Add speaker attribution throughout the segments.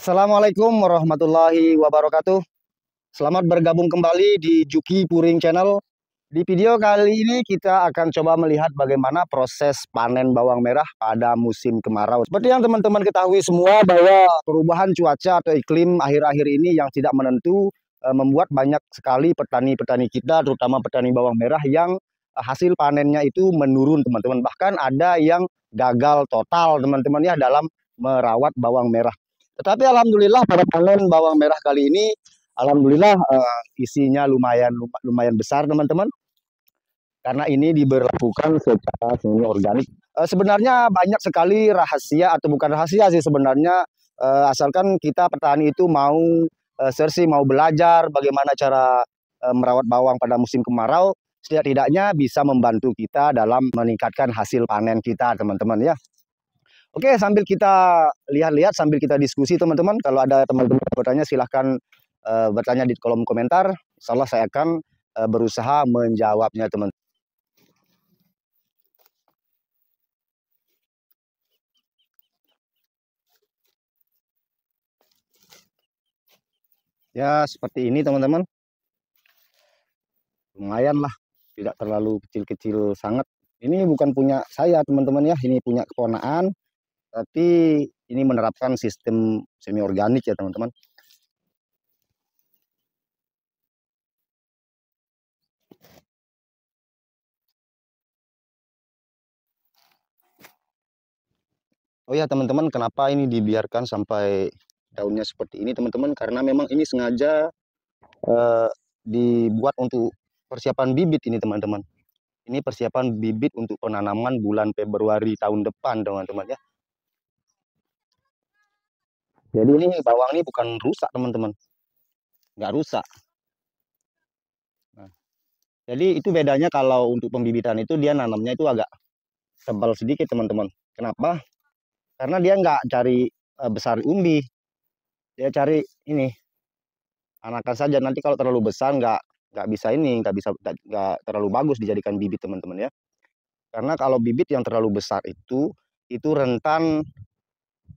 Speaker 1: Assalamualaikum warahmatullahi wabarakatuh. Selamat bergabung kembali di Juki Puring Channel. Di video kali ini kita akan coba melihat bagaimana proses panen bawang merah pada musim kemarau. Seperti yang teman-teman ketahui semua bahwa perubahan cuaca atau iklim akhir-akhir ini yang tidak menentu membuat banyak sekali petani-petani kita, terutama petani bawang merah yang hasil panennya itu menurun, teman-teman. Bahkan ada yang gagal total, teman-teman ya, dalam merawat bawang merah. Tetapi alhamdulillah pada panen bawang merah kali ini, alhamdulillah isinya lumayan besar, teman-teman. Karena ini diberlakukan secara semi organik. Sebenarnya banyak sekali rahasia, atau bukan rahasia sih sebenarnya, asalkan kita petani itu mau searching, mau belajar bagaimana cara merawat bawang pada musim kemarau, setidaknya bisa membantu kita dalam meningkatkan hasil panen kita, teman-teman ya. Oke, sambil kita lihat-lihat, sambil kita diskusi, teman-teman. Kalau ada teman-teman bertanya, silahkan bertanya di kolom komentar. Insya Allah saya akan berusaha menjawabnya, teman. Ya, seperti ini, teman-teman. Lumayan lah, tidak terlalu kecil-kecil sangat. Ini bukan punya saya, teman-teman ya. Ini punya keponaan, tapi ini menerapkan sistem semi organik ya, teman-teman. Oh ya, teman-teman, kenapa ini dibiarkan sampai daunnya seperti ini, teman-teman? Karena memang ini sengaja eh, dibuat untuk persiapan bibit ini, teman-teman. Ini persiapan bibit untuk penanaman bulan Februari tahun depan, teman-teman ya. Jadi ini bawang ini bukan rusak, teman-teman. Nggak rusak. Nah, jadi itu bedanya kalau untuk pembibitan itu dia nanamnya itu agak tebal sedikit, teman-teman. Kenapa? Karena dia nggak cari besar umbi. Dia cari ini anakan saja. Nanti kalau terlalu besar nggak bisa ini, nggak terlalu bagus dijadikan bibit, teman-teman ya. Karena kalau bibit yang terlalu besar itu rentan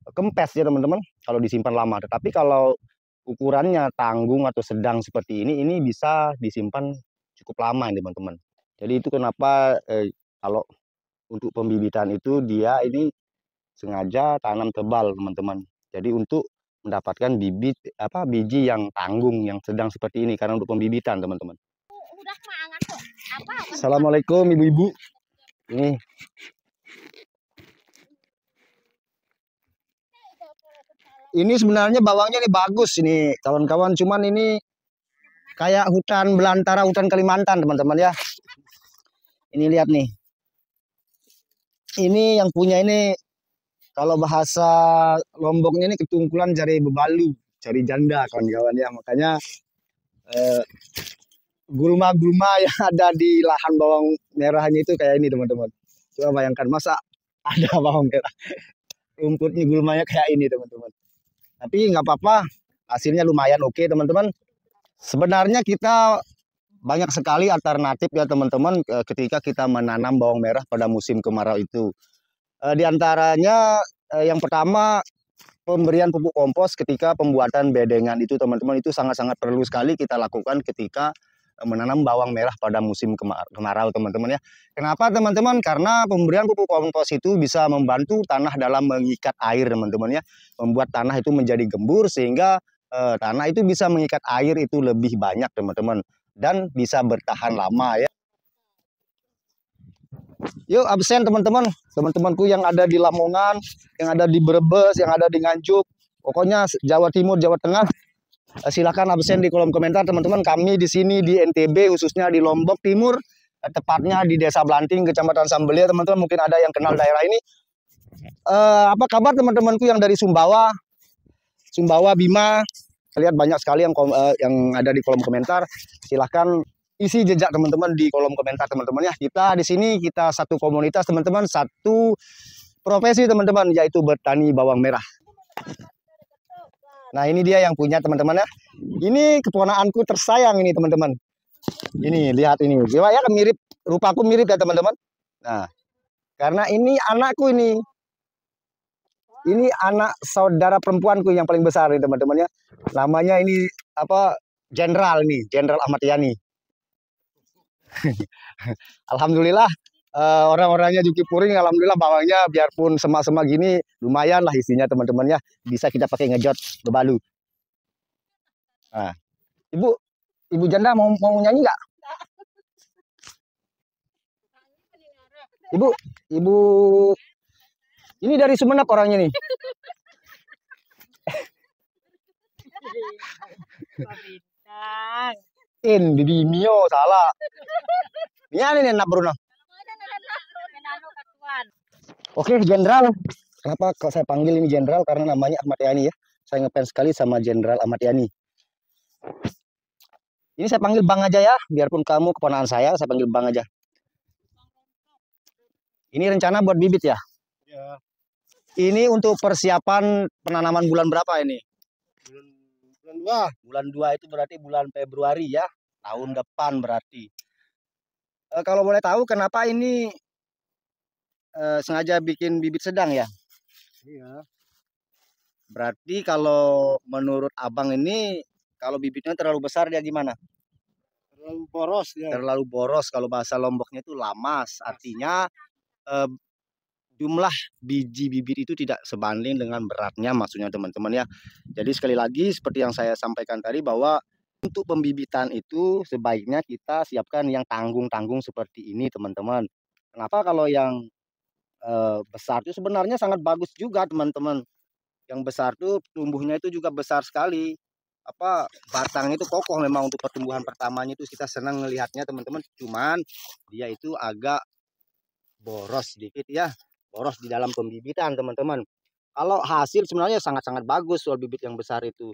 Speaker 1: kempes ya, teman-teman, kalau disimpan lama. Tetapi kalau ukurannya tanggung atau sedang seperti ini bisa disimpan cukup lama, teman-teman. Jadi itu kenapa kalau untuk pembibitan itu dia ini sengaja tanam tebal, teman-teman. Jadi untuk mendapatkan biji yang tanggung, yang sedang seperti ini, karena untuk pembibitan, teman-teman. Assalamualaikum ibu-ibu. Ini sebenarnya bawangnya ini bagus ini, kawan-kawan. Cuman ini kayak hutan belantara, hutan Kalimantan, teman-teman ya. Ini lihat nih. Ini yang punya ini, kalau bahasa Lomboknya ini ketungkulan jari bebalu, cari janda, kawan-kawan ya. Makanya gulma-gulma yang ada di lahan bawang merahnya itu kayak ini, teman-teman. Coba bayangkan, masa ada bawang merah rumputnya gulmanya kayak ini, teman-teman. Tapi nggak apa-apa, hasilnya lumayan oke, teman-teman. Sebenarnya kita banyak sekali alternatif ya, teman-teman, ketika kita menanam bawang merah pada musim kemarau itu. Di antaranya yang pertama, pemberian pupuk kompos ketika pembuatan bedengan itu, teman-teman, itu sangat-sangat perlu sekali kita lakukan ketika menanam bawang merah pada musim kemarau, teman-teman ya. Kenapa, teman-teman? Karena pemberian pupuk kompos itu bisa membantu tanah dalam mengikat air, teman-teman ya. Membuat tanah itu menjadi gembur sehingga tanah itu bisa mengikat air itu lebih banyak, teman-teman, dan bisa bertahan lama ya. Yuk absen, teman-teman, teman-temanku yang ada di Lamongan, yang ada di Brebes, yang ada di Nganjuk, pokoknya Jawa Timur, Jawa Tengah, silakan absen di kolom komentar, teman-teman. Kami di sini di NTB, khususnya di Lombok Timur, tepatnya di Desa Blanting, Kecamatan Sambelia, teman-teman. Mungkin ada yang kenal daerah ini. Apa kabar teman-temanku yang dari Sumbawa, Bima? Lihat banyak sekali yang ada di kolom komentar. Silahkan isi jejak teman-teman di kolom komentar, teman-teman ya. Kita di sini kita satu komunitas, teman-teman, satu profesi, teman-teman, yaitu bertani bawang merah. Nah, ini dia yang punya, teman-teman ya. Ini keponaanku tersayang ini, teman-teman. Ini lihat ini, ya kan mirip, rupaku mirip ya, teman-teman. Nah, karena ini anakku ini. Ini anak saudara perempuanku yang paling besar nih teman-teman ya. Namanya ini apa? Jenderal nih, Jenderal Ahmad Yani. Alhamdulillah orang-orangnya Juki Puring, alhamdulillah bawangnya biarpun semak-semak gini lumayan lah isinya teman-teman ya. Bisa kita pakai ngejot bebalu. Nah, ibu, ibu janda mau nyanyi nggak? Ibu, ibu ini dari Sumenep orangnya nih. Bibi Mio salah. Ini nih nak Bruno. Oke, Jenderal. Kenapa kalau saya panggil ini Jenderal? Karena namanya Ahmad Yani ya. Saya ngefans sekali sama Jenderal Ahmad Yani. Ini saya panggil Bang aja ya, biarpun kamu keponakan saya panggil Bang aja. Ini rencana buat bibit ya? Ya. Ini untuk persiapan penanaman bulan berapa ini? Bulan 2. Bulan 2 itu berarti bulan Februari ya, tahun depan berarti. Kalau boleh tahu kenapa ini sengaja bikin bibit sedang ya? Iya. Berarti kalau menurut abang ini, kalau bibitnya terlalu besar dia gimana? Terlalu boros ya. Terlalu boros, kalau bahasa Lomboknya itu lamas. Artinya jumlah biji bibit itu tidak sebanding dengan beratnya maksudnya teman-teman ya. Jadi sekali lagi seperti yang saya sampaikan tadi bahwa untuk pembibitan itu sebaiknya kita siapkan yang tanggung-tanggung seperti ini teman-teman. Kenapa kalau yang besar itu sebenarnya sangat bagus juga teman-teman. Yang besar tuh tumbuhnya itu juga besar sekali. Apa batang itu kokoh memang untuk pertumbuhan pertamanya itu kita senang melihatnya teman-teman. Cuman dia itu agak boros sedikit ya. Boros di dalam pembibitan teman-teman. Kalau hasil sebenarnya sangat-sangat bagus soal bibit yang besar itu.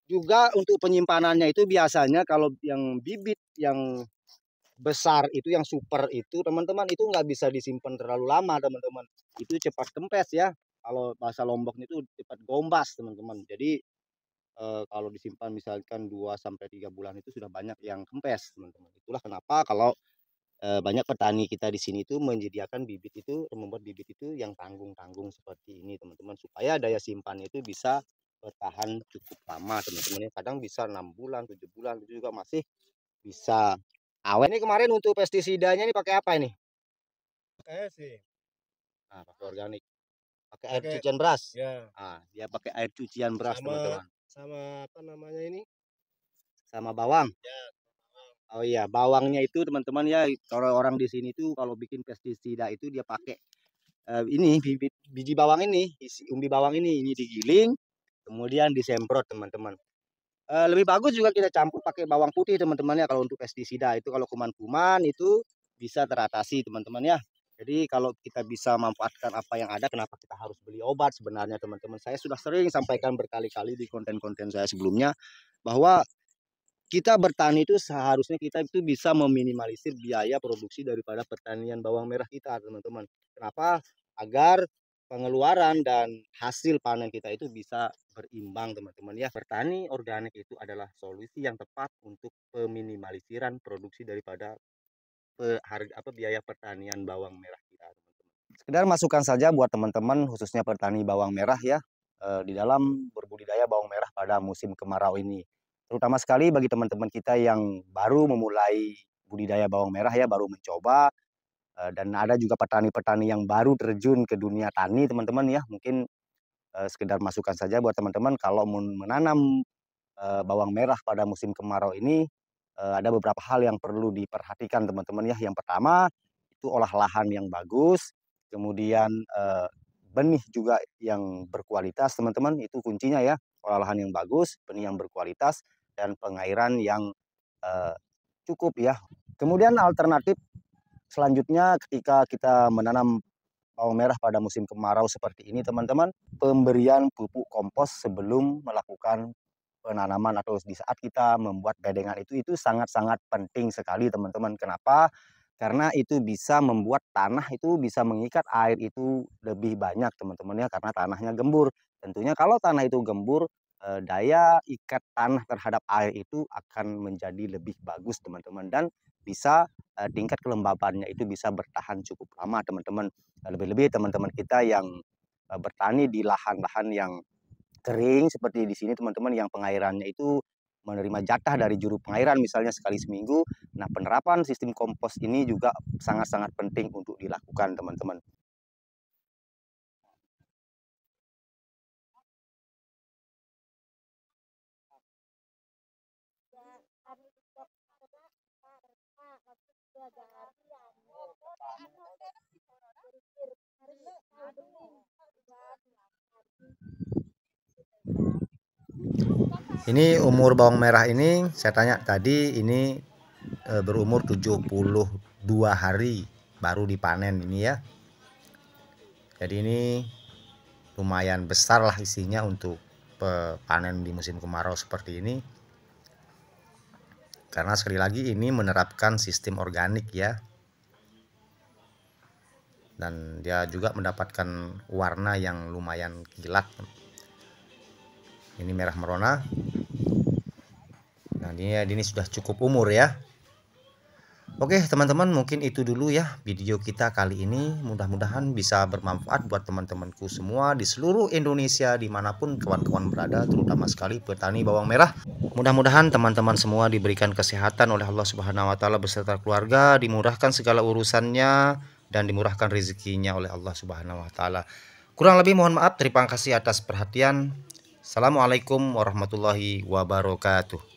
Speaker 1: Juga untuk penyimpanannya itu biasanya kalau yang bibit yang besar itu yang super itu teman-teman itu nggak bisa disimpan terlalu lama teman-teman. Itu cepat kempes ya. Kalau bahasa Lombok itu cepat gombas teman-teman. Jadi kalau disimpan misalkan 2 sampai 3 bulan itu sudah banyak yang kempes teman-teman. Itulah kenapa kalau banyak petani kita di sini itu menyediakan bibit itu, membuat bibit itu yang tanggung-tanggung seperti ini teman-teman, supaya daya simpannya itu bisa bertahan cukup lama teman-teman. Kadang bisa 6 bulan, 7 bulan itu juga masih bisa awet. Ini kemarin untuk pestisidanya ini pakai apa ini? Pakai sih. Nah, pakai organik. Pakai air cucian beras. Ya. Ah, dia pakai air cucian beras teman-teman. Sama apa namanya ini? Sama bawang. Ya. Oh iya, bawangnya itu teman-teman ya, kalau orang di sini tuh kalau bikin pestisida itu dia pakai ini biji bawang ini, umbi bawang ini digiling, kemudian disemprot teman-teman. Lebih bagus juga kita campur pakai bawang putih teman-teman ya kalau untuk pestisida itu kalau kuman-kuman itu bisa teratasi teman-teman ya. Jadi kalau kita bisa manfaatkan apa yang ada, kenapa kita harus beli obat sebenarnya teman-teman. Saya sudah sering sampaikan berkali-kali di konten-konten saya sebelumnya bahwa kita bertani itu seharusnya kita itu bisa meminimalisir biaya produksi daripada pertanian bawang merah kita teman-teman. Kenapa? Agar pengeluaran dan hasil panen kita itu bisa berimbang teman-teman ya. Bertani organik itu adalah solusi yang tepat untuk peminimalisirkan produksi daripada biaya pertanian bawang merah kita teman-teman. Sekedar masukan saja buat teman-teman khususnya petani bawang merah ya di dalam berbudidaya bawang merah pada musim kemarau ini. Terutama sekali bagi teman-teman kita yang baru memulai budidaya bawang merah ya, baru mencoba dan ada juga petani-petani yang baru terjun ke dunia tani teman-teman ya. Mungkin sekedar masukan saja buat teman-teman kalau menanam bawang merah pada musim kemarau ini ada beberapa hal yang perlu diperhatikan teman-teman ya. Yang pertama itu olah lahan yang bagus, kemudian benih juga yang berkualitas teman-teman, itu kuncinya ya. Olah lahan yang bagus, benih yang berkualitas, dan pengairan yang cukup ya. Kemudian alternatif selanjutnya ketika kita menanam bawang merah pada musim kemarau seperti ini teman-teman, pemberian pupuk kompos sebelum melakukan penanaman atau di saat kita membuat bedengan itu sangat-sangat penting sekali teman-teman. Kenapa? Karena itu bisa membuat tanah itu bisa mengikat air itu lebih banyak teman-teman ya, karena tanahnya gembur. Tentunya kalau tanah itu gembur, daya ikat tanah terhadap air itu akan menjadi lebih bagus teman-teman, dan bisa tingkat kelembabannya itu bisa bertahan cukup lama teman-teman. Lebih-lebih teman-teman kita yang bertani di lahan-lahan yang kering seperti di sini teman-teman, yang pengairannya itu menerima jatah dari juru pengairan misalnya sekali seminggu. Nah, penerapan sistem kompos ini juga sangat-sangat penting untuk dilakukan teman-teman. Ini umur bawang merah ini saya tanya tadi, ini berumur 72 hari baru dipanen ini ya. Jadi ini lumayan besar lah isinya untuk panen di musim kemarau seperti ini. Karena sekali lagi ini menerapkan sistem organik ya. Dan dia juga mendapatkan warna yang lumayan kilat. Ini merah merona. Nah, ini sudah cukup umur ya. Oke teman-teman, mungkin itu dulu ya video kita kali ini. Mudah-mudahan bisa bermanfaat buat teman-temanku semua di seluruh Indonesia, dimanapun kawan-kawan berada, terutama sekali petani bawang merah. Mudah-mudahan teman-teman semua diberikan kesehatan oleh Allah Subhanahu wa Ta'ala beserta keluarga, dimurahkan segala urusannya, dan dimurahkan rezekinya oleh Allah Subhanahu wa Ta'ala. Kurang lebih mohon maaf, terima kasih atas perhatian. Assalamualaikum warahmatullahi wabarakatuh.